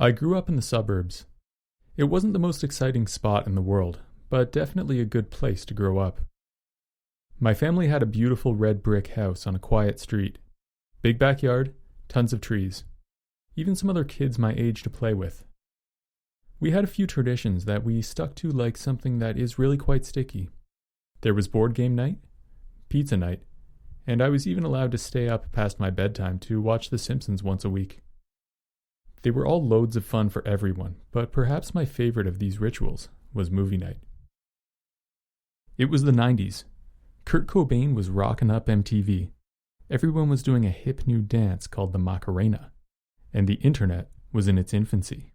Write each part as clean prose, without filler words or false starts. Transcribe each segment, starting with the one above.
I grew up in the suburbs. It wasn't the most exciting spot in the world, but definitely a good place to grow up. My family had a beautiful red brick house on a quiet street. Big backyard, tons of trees. Even some other kids my age to play with. We had a few traditions that we stuck to, like something that is really quite sticky. There was board game night, pizza night, and I was even allowed to stay up past my bedtime to watch The Simpsons once a week. They were all loads of fun for everyone, but perhaps my favorite of these rituals was movie night. It was the 90s. Kurt Cobain was rocking up MTV. Everyone was doing a hip new dance called the Macarena, and the internet was in its infancy.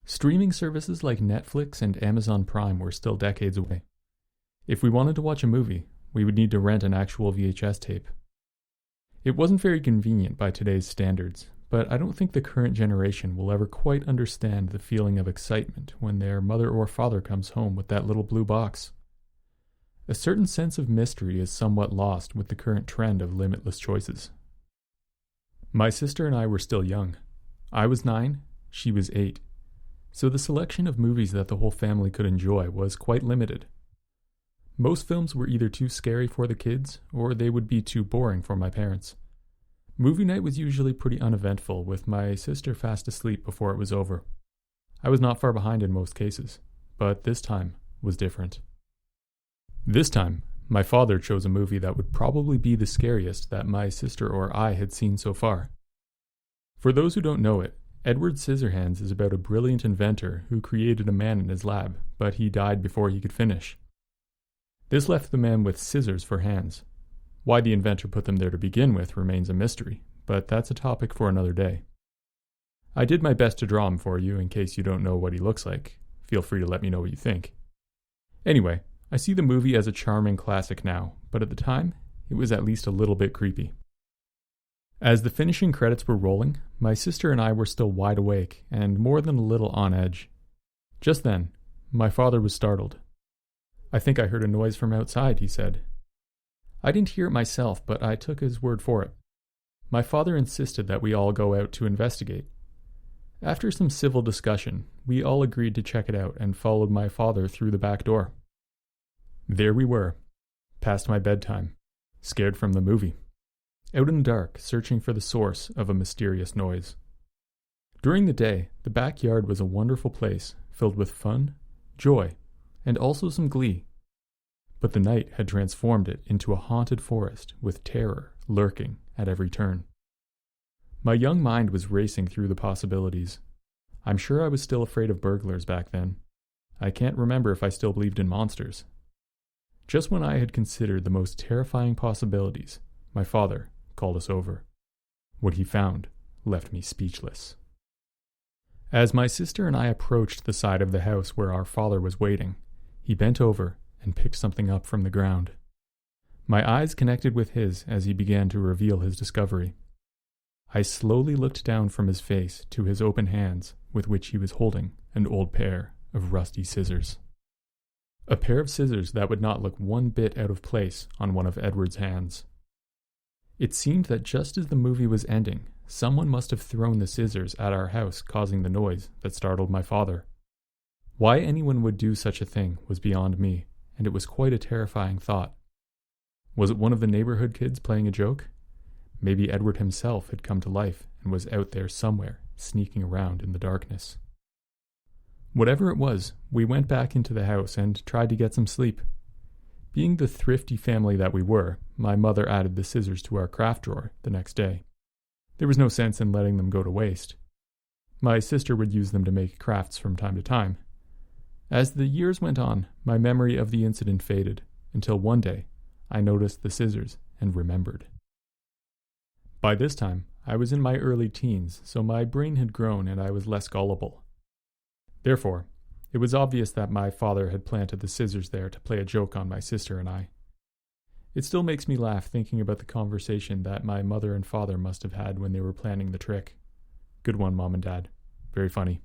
Streaming services like Netflix and Amazon Prime were still decades away. If we wanted to watch a movie, we would need to rent an actual VHS tape. It wasn't very convenient by today's standards, but I don't think the current generation will ever quite understand the feeling of excitement when their mother or father comes home with that little blue box. A certain sense of mystery is somewhat lost with the current trend of limitless choices. My sister and I were still young. I was 9, she was 8. So the selection of movies that the whole family could enjoy was quite limited. Most films were either too scary for the kids, or they would be too boring for my parents. Movie night was usually pretty uneventful, with my sister fast asleep before it was over. I was not far behind in most cases, but this time was different. This time, my father chose a movie that would probably be the scariest that my sister or I had seen so far. For those who don't know it, Edward Scissorhands is about a brilliant inventor who created a man in his lab, but he died before he could finish. This left the man with scissors for hands. Why the inventor put them there to begin with remains a mystery, but that's a topic for another day. I did my best to draw him for you in case you don't know what he looks like. Feel free to let me know what you think. Anyway, I see the movie as a charming classic now, but at the time, it was at least a little bit creepy. As the finishing credits were rolling, my sister and I were still wide awake and more than a little on edge. Just then, my father was startled. "I think I heard a noise from outside," he said. I didn't hear it myself, but I took his word for it. My father insisted that we all go out to investigate. After some civil discussion, we all agreed to check it out and followed my father through the back door. There we were, past my bedtime, scared from the movie. Out in the dark, searching for the source of a mysterious noise. During the day, the backyard was a wonderful place, filled with fun, joy, and also some glee. But the night had transformed it into a haunted forest with terror lurking at every turn. My young mind was racing through the possibilities. I'm sure I was still afraid of burglars back then. I can't remember if I still believed in monsters. Just when I had considered the most terrifying possibilities, my father called us over. What he found left me speechless. As my sister and I approached the side of the house where our father was waiting, he bent over and picked something up from the ground. My eyes connected with his as he began to reveal his discovery. I slowly looked down from his face to his open hands with which he was holding an old pair of rusty scissors. A pair of scissors that would not look one bit out of place on one of Edward's hands. It seemed that just as the movie was ending, someone must have thrown the scissors at our house, causing the noise that startled my father. Why anyone would do such a thing was beyond me, and it was quite a terrifying thought. Was it one of the neighborhood kids playing a joke? Maybe Edward himself had come to life and was out there somewhere, sneaking around in the darkness. Whatever it was, we went back into the house and tried to get some sleep. Being the thrifty family that we were, my mother added the scissors to our craft drawer the next day. There was no sense in letting them go to waste. My sister would use them to make crafts from time to time. As the years went on, my memory of the incident faded, until one day I noticed the scissors and remembered. By this time, I was in my early teens, so my brain had grown and I was less gullible. Therefore, it was obvious that my father had planted the scissors there to play a joke on my sister and I. It still makes me laugh thinking about the conversation that my mother and father must have had when they were planning the trick. Good one, Mom and Dad. Very funny.